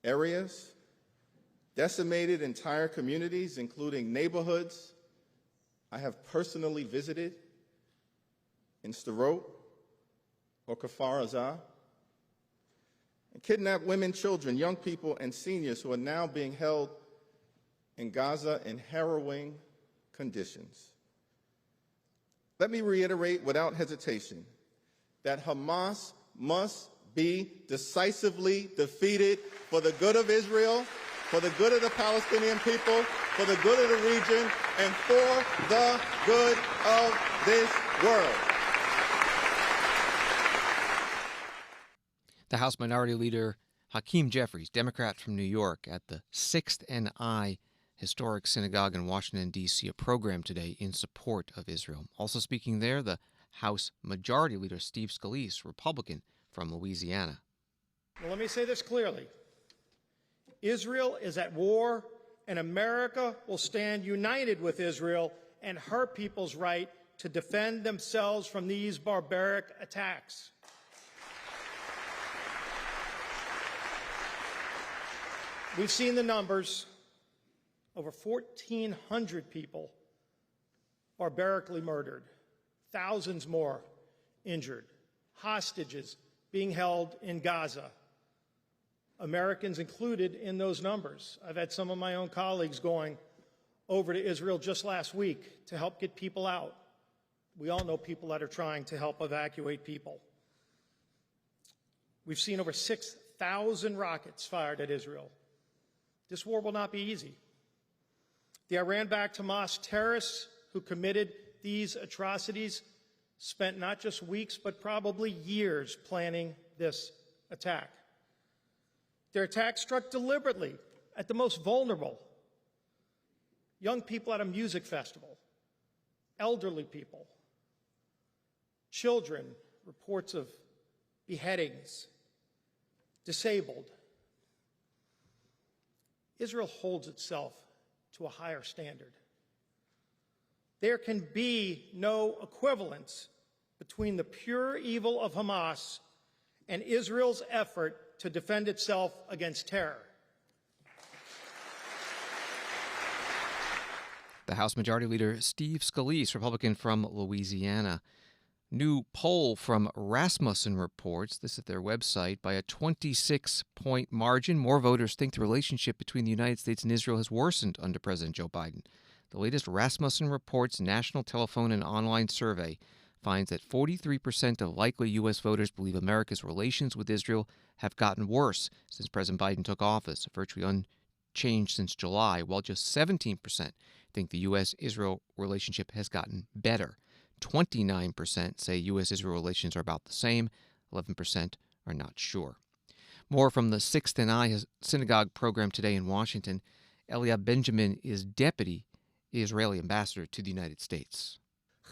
areas, decimated entire communities, including neighborhoods I have personally visited in Sderot or Kfar Aza, and kidnapped women, children, young people, and seniors who are now being held in Gaza in harrowing conditions. Let me reiterate without hesitation that Hamas must be decisively defeated for the good of Israel, for the good of the Palestinian people, for the good of the region, and for the good of this world. The House Minority Leader Hakeem Jeffries, Democrat from New York, at the Sixth Eye Historic Synagogue in Washington, D.C., a program today in support of Israel. Also speaking there, the House Majority Leader Steve Scalise, Republican from Louisiana. Well, let me say this clearly. Israel is at war, and America will stand united with Israel and her people's right to defend themselves from these barbaric attacks. We've seen the numbers. Over 1,400 people barbarically murdered, thousands more injured, hostages being held in Gaza, Americans included in those numbers. I've had some of my own colleagues going over to Israel just last week to help get people out. We all know people that are trying to help evacuate people. We've seen over 6,000 rockets fired at Israel. This war will not be easy. The Iran-backed Hamas terrorists who committed these atrocities spent not just weeks, but probably years planning this attack. Their attack struck deliberately at the most vulnerable. Young people at a music festival, elderly people, children, reports of beheadings, disabled. Israel holds itself to a higher standard. There can be no equivalence between the pure evil of Hamas and Israel's effort to defend itself against terror. The House Majority Leader Steve Scalise, Republican from Louisiana. New poll from Rasmussen reports, this at their website, by a 26-point margin, more voters think the relationship between the United States and Israel has worsened under President Joe Biden. The latest Rasmussen Reports national telephone and online survey finds that 43% of likely U.S. voters believe America's relations with Israel have gotten worse since President Biden took office, virtually unchanged since July, while just 17% think the U.S.-Israel relationship has gotten better. 29% say U.S.-Israel relations are about the same. 11% are not sure. More from the Sixth Eye Synagogue program today in Washington. Elia Benjamin is Deputy Israeli Ambassador to the United States.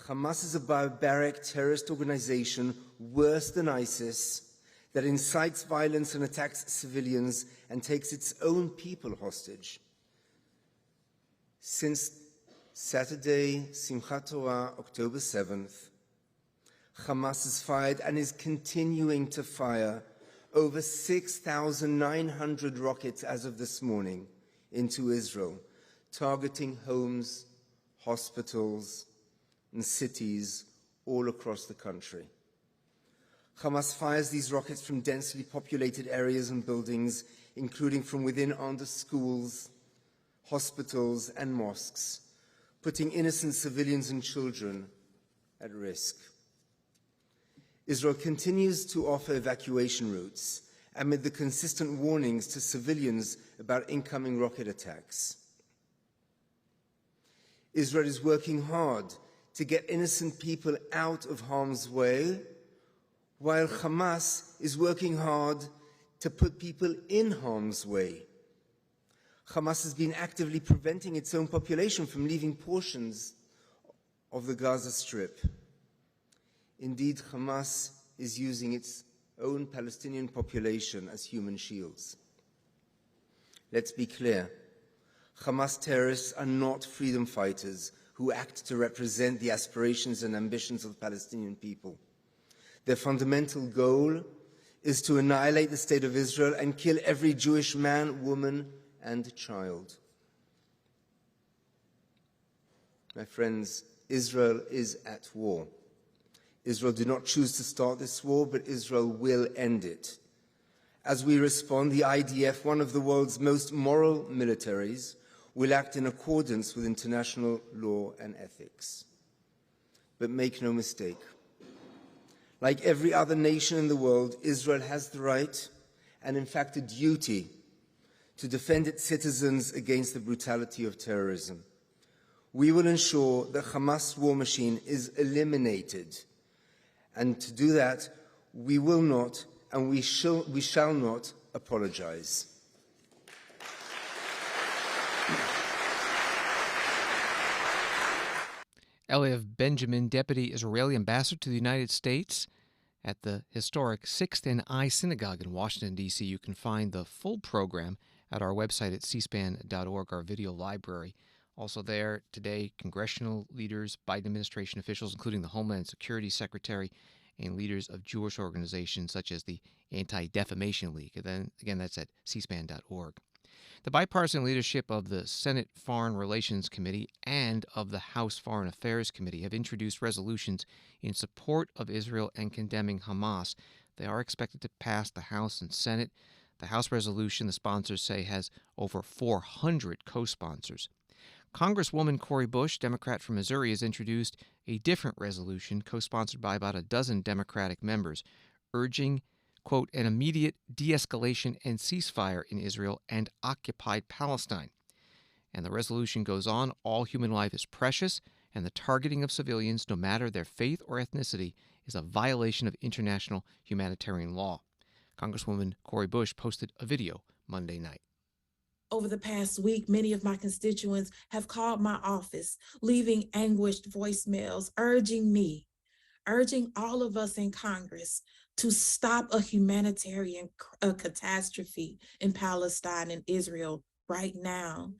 Hamas is a barbaric terrorist organization worse than ISIS that incites violence and attacks civilians and takes its own people hostage. Since Saturday, Simchat Torah, October 7th, Hamas has fired and is continuing to fire over 6,900 rockets as of this morning into Israel, targeting homes, hospitals, and cities all across the country. Hamas fires these rockets from densely populated areas and buildings, including from within under schools, hospitals, and mosques, putting innocent civilians and children at risk. Israel continues to offer evacuation routes amid the consistent warnings to civilians about incoming rocket attacks. Israel is working hard to get innocent people out of harm's way, while Hamas is working hard to put people in harm's way. Hamas has been actively preventing its own population from leaving portions of the Gaza Strip. Indeed, Hamas is using its own Palestinian population as human shields. Let's be clear. Hamas terrorists are not freedom fighters who act to represent the aspirations and ambitions of the Palestinian people. Their fundamental goal is to annihilate the state of Israel and kill every Jewish man, woman, and child. My friends, Israel is at war. Israel did not choose to start this war, but Israel will end it. As we respond, the IDF, one of the world's most moral militaries, will act in accordance with international law and ethics. But make no mistake, like every other nation in the world, Israel has the right, and in fact a duty, to defend its citizens against the brutality of terrorism. We will ensure the Hamas war machine is eliminated. And to do that, we will not and we shall not apologize. Eliav Benjamin, Deputy Israeli Ambassador to the United States at the Historic Sixth Eye Synagogue in Washington, D.C. You can find the full program at our website at cspan.org, our video library. Also there today, congressional leaders, Biden administration officials, including the Homeland Security Secretary, and leaders of Jewish organizations such as the Anti-Defamation League. And then, again, that's at cspan.org. The bipartisan leadership of the Senate Foreign Relations Committee and of the House Foreign Affairs Committee have introduced resolutions in support of Israel and condemning Hamas. They are expected to pass the House and Senate. The House resolution, the sponsors say, has over 400 co-sponsors. Congresswoman Cori Bush, Democrat from Missouri, has introduced a different resolution co-sponsored by about a dozen Democratic members, urging, quote, an immediate de-escalation and ceasefire in Israel and occupied Palestine. And the resolution goes on, all human life is precious, and the targeting of civilians, no matter their faith or ethnicity, is a violation of international humanitarian law. Congresswoman Cori Bush posted a video Monday night. Over the past week, many of my constituents have called my office, leaving anguished voicemails, urging all of us in Congress to stop a humanitarian catastrophe in Palestine and Israel right now.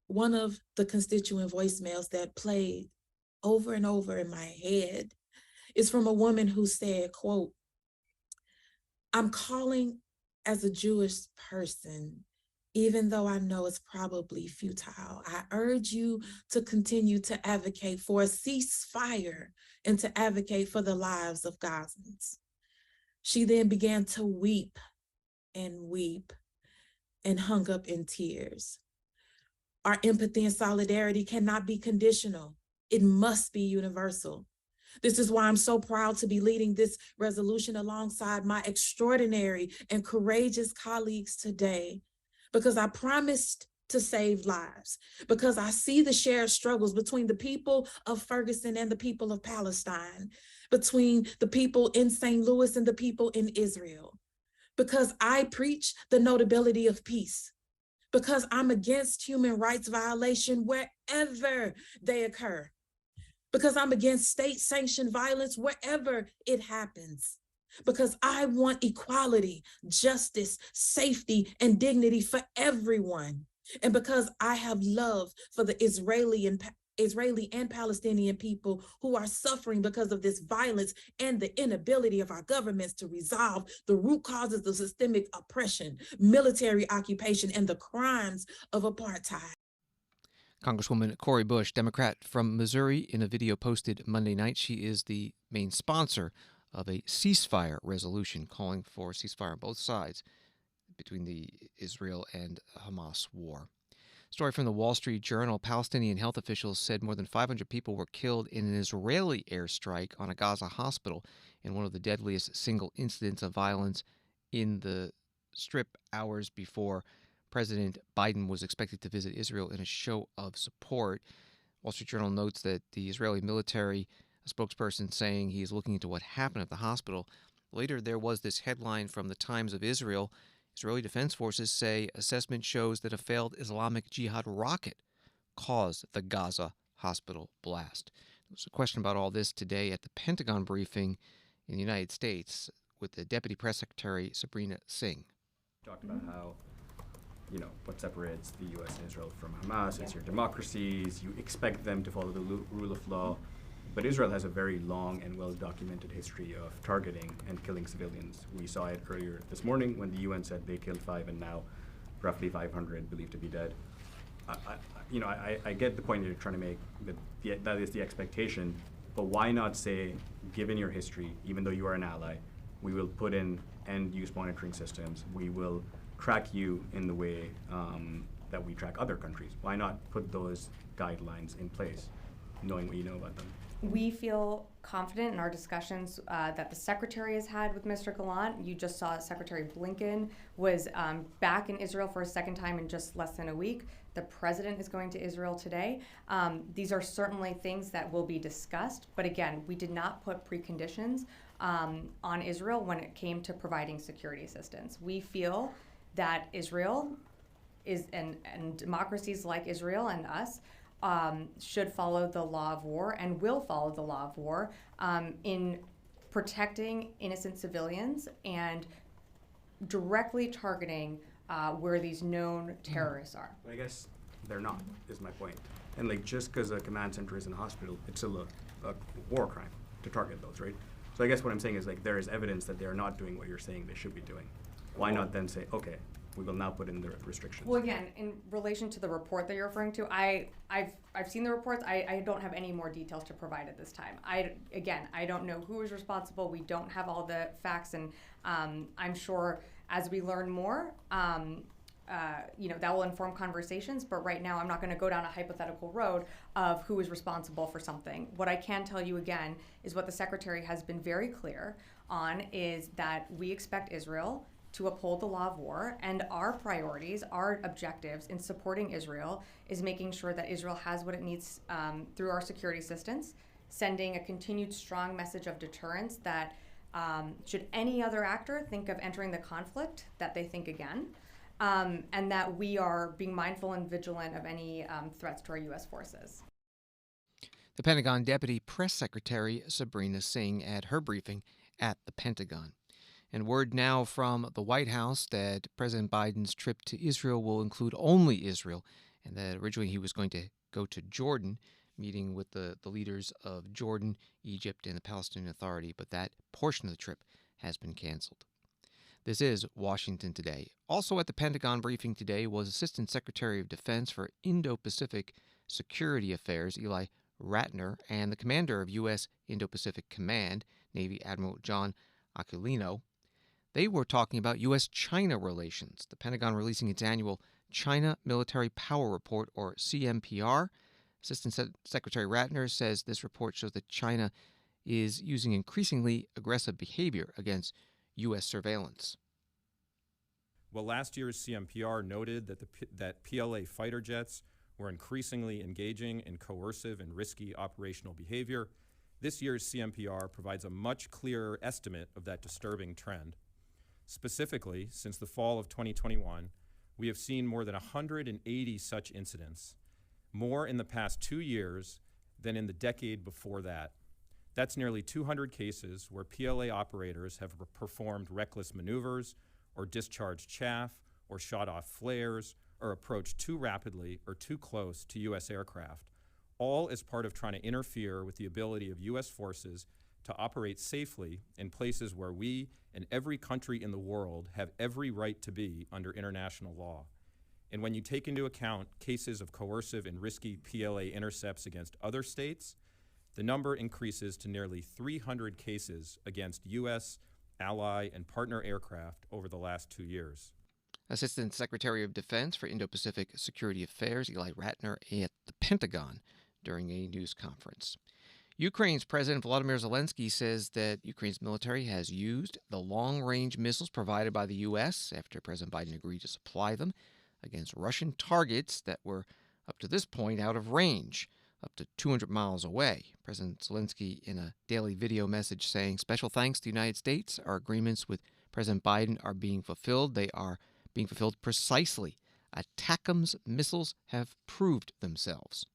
One of the constituent voicemails that played over and over in my head is from a woman who said, quote, I'm calling as a Jewish person, even though I know it's probably futile. I urge you to continue to advocate for a ceasefire and to advocate for the lives of Gazans. She then began to weep and hung up in tears. Our empathy and solidarity cannot be conditional. It must be universal. This is why I'm so proud to be leading this resolution alongside my extraordinary and courageous colleagues today, because I promised to save lives, because I see the shared struggles between the people of Ferguson and the people of Palestine, between the people in St. Louis and the people in Israel, because I preach the notability of peace, because I'm against human rights violation wherever they occur, because I'm against state-sanctioned violence wherever it happens, because I want equality, justice, safety, and dignity for everyone, and because I have love for the Israeli and Palestinian people who are suffering because of this violence and the inability of our governments to resolve the root causes of systemic oppression, military occupation, and the crimes of apartheid. Congresswoman Cori Bush, Democrat from Missouri, in a video posted Monday night. She is the main sponsor of a ceasefire resolution calling for a ceasefire on both sides between the Israel and Hamas war. Story from the Wall Street Journal. Palestinian health officials said more than 500 people were killed in an Israeli airstrike on a Gaza hospital in one of the deadliest single incidents of violence in the Strip hours before President Biden was expected to visit Israel in a show of support. Wall Street Journal notes that the Israeli military, a spokesperson saying he is looking into what happened at the hospital. Later, there was this headline from the Times of Israel. Israeli Defense Forces say assessment shows that a failed Islamic Jihad rocket caused the Gaza hospital blast. There was a question about all this today at the Pentagon briefing in the United States with the Deputy Press Secretary Sabrina Singh. Talked about how what separates the U.S. and Israel from Hamas. It's your democracies. You expect them to follow the rule of law. But Israel has a very long and well-documented history of targeting and killing civilians. We saw it earlier this morning when the UN said they killed 5 and now roughly 500 believed to be dead. I get the point you're trying to make, that is the expectation, but why not say, given your history, even though you are an ally, we will put in end-use monitoring systems, we will track you in the way that we track other countries. Why not put those guidelines in place, knowing what you know about them? We feel confident in our discussions that the Secretary has had with Mr. Gallant. You just saw Secretary Blinken was back in Israel for a second time in just less than a week. The President is going to Israel today. These are certainly things that will be discussed, but again, we did not put preconditions on Israel when it came to providing security assistance. We feel that Israel is, and democracies like Israel and us, should follow the law of war and will follow the law of war in protecting innocent civilians and directly targeting where these known terrorists are. I guess they're not, is my point. And just because a command center is in a hospital, it's still a war crime to target those, right? So I guess what I'm saying is there is evidence that they're not doing what you're saying they should be doing. Why not then say, okay, we will now put in the restrictions? Well, again, in relation to the report that you're referring to, I've seen the reports. I don't have any more details to provide at this time. I don't know who is responsible. We don't have all the facts, and I'm sure as we learn more, that will inform conversations. But right now, I'm not going to go down a hypothetical road of who is responsible for something. What I can tell you again is what the Secretary has been very clear on is that we expect Israel to uphold the law of war, and our priorities, our objectives in supporting Israel is making sure that Israel has what it needs through our security assistance, sending a continued strong message of deterrence that should any other actor think of entering the conflict, that they think again, and that we are being mindful and vigilant of any threats to our U.S. forces. The Pentagon Deputy Press Secretary Sabrina Singh at her briefing at the Pentagon. And word now from the White House that President Biden's trip to Israel will include only Israel, and that originally he was going to go to Jordan, meeting with the leaders of Jordan, Egypt, and the Palestinian Authority, but that portion of the trip has been canceled. This is Washington Today. Also at the Pentagon briefing today was Assistant Secretary of Defense for Indo-Pacific Security Affairs, Eli Ratner, and the commander of U.S. Indo-Pacific Command, Navy Admiral John Aquilino. They were talking about U.S.-China relations, the Pentagon releasing its annual China Military Power Report, or CMPR. Assistant Secretary Ratner says this report shows that China is using increasingly aggressive behavior against U.S. surveillance. Well, last year's CMPR noted that PLA fighter jets were increasingly engaging in coercive and risky operational behavior. This year's CMPR provides a much clearer estimate of that disturbing trend. Specifically, since the fall of 2021, we have seen more than 180 such incidents, more in the past 2 years than in the decade before that. That's nearly 200 cases where PLA operators have performed reckless maneuvers or discharged chaff or shot off flares or approached too rapidly or too close to U.S. aircraft, all as part of trying to interfere with the ability of U.S. forces to operate safely in places where we and every country in the world have every right to be under international law. And when you take into account cases of coercive and risky PLA intercepts against other states, the number increases to nearly 300 cases against U.S., ally, and partner aircraft over the last 2 years. Assistant Secretary of Defense for Indo-Pacific Security Affairs, Eli Ratner, at the Pentagon during a news conference. Ukraine's President Volodymyr Zelensky says that Ukraine's military has used the long-range missiles provided by the U.S. after President Biden agreed to supply them against Russian targets that were, up to this point, out of range, up to 200 miles away. President Zelensky in a daily video message saying, "Special thanks to the United States. Our agreements with President Biden are being fulfilled. They are being fulfilled precisely. ATACMS missiles have proved themselves."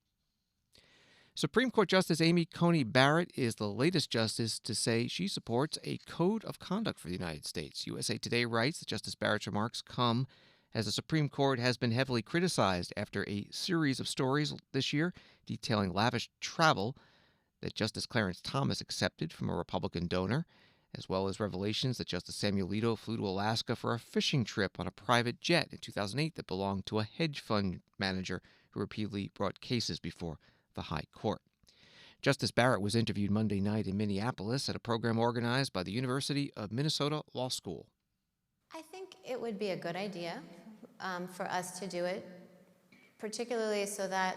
Supreme Court Justice Amy Coney Barrett is the latest justice to say she supports a code of conduct for the United States. USA Today writes that Justice Barrett's remarks come as the Supreme Court has been heavily criticized after a series of stories this year detailing lavish travel that Justice Clarence Thomas accepted from a Republican donor, as well as revelations that Justice Samuel Alito flew to Alaska for a fishing trip on a private jet in 2008 that belonged to a hedge fund manager who repeatedly brought cases before the High Court. Justice Barrett was interviewed Monday night in Minneapolis at a program organized by the University of Minnesota Law School. I think it would be a good idea for us to do it, particularly so that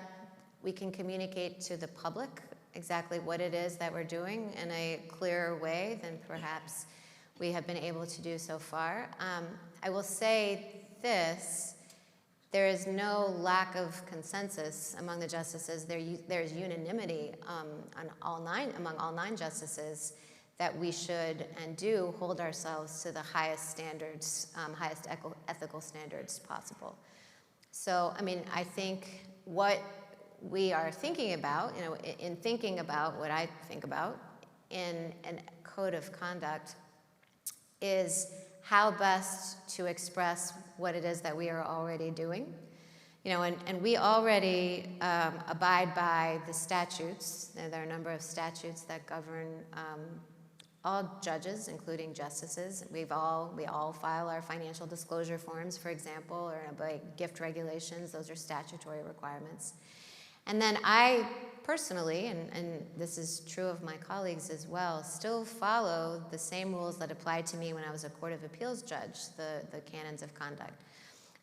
we can communicate to the public exactly what it is that we're doing in a clearer way than perhaps we have been able to do so far. I will say this, there is no lack of consensus among the justices. There's unanimity among all nine justices that we should and do hold ourselves to the highest standards, highest ethical standards possible. So, I mean, I think what we are thinking about, in thinking about what I think about in a code of conduct, is how best to express what it is that we are already doing. And we already abide by the statutes. There are a number of statutes that govern all judges, including justices. We all file our financial disclosure forms, for example, or by gift regulations. Those are statutory requirements. And then I personally, and this is true of my colleagues as well, still follow the same rules that applied to me when I was a Court of Appeals judge, the canons of conduct.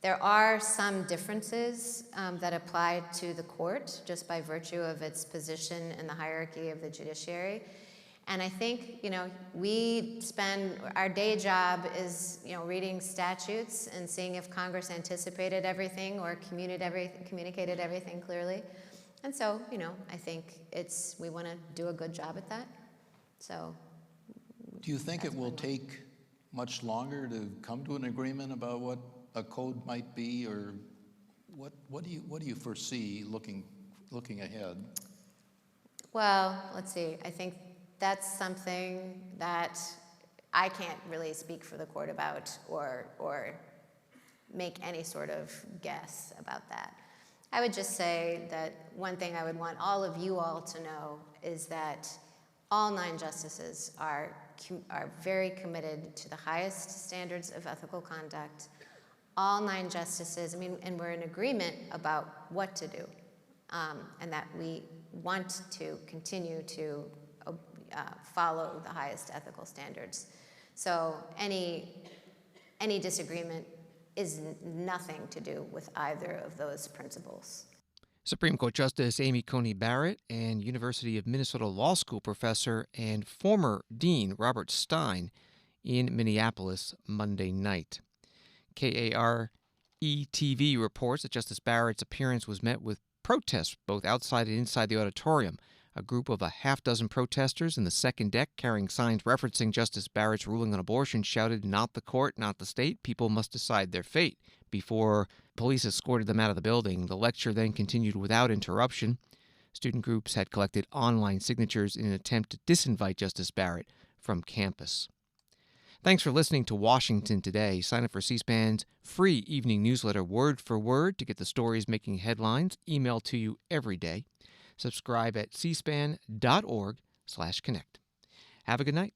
There are some differences that apply to the court just by virtue of its position in the hierarchy of the judiciary. And I think, we spend, our day job is, reading statutes and seeing if Congress anticipated everything or communicated everything clearly. And so, I think we want to do a good job at that. So. Do you think it will take much longer to come to an agreement about what a code might be, or what do you foresee looking ahead? Well, let's see. I think that's something that I can't really speak for the court about or make any sort of guess about that. I would just say that one thing I would want all of you all to know is that all nine justices are very committed to the highest standards of ethical conduct. All nine justices, and we're in agreement about what to do, and that we want to continue to follow the highest ethical standards. So any disagreement is nothing to do with either of those principles. Supreme Court Justice Amy Coney Barrett and University of Minnesota Law School professor and former Dean Robert Stein in Minneapolis Monday night. KARE-TV reports that Justice Barrett's appearance was met with protests both outside and inside the auditorium. A group of a half-dozen protesters in the second deck carrying signs referencing Justice Barrett's ruling on abortion shouted, "Not the court, not the state. People must decide their fate," before police escorted them out of the building. The lecture then continued without interruption. Student groups had collected online signatures in an attempt to disinvite Justice Barrett from campus. Thanks for listening to Washington Today. Sign up for C-SPAN's free evening newsletter, Word for Word, to get the stories making headlines emailed to you every day. Subscribe at cspan.org/connect. Have a good night.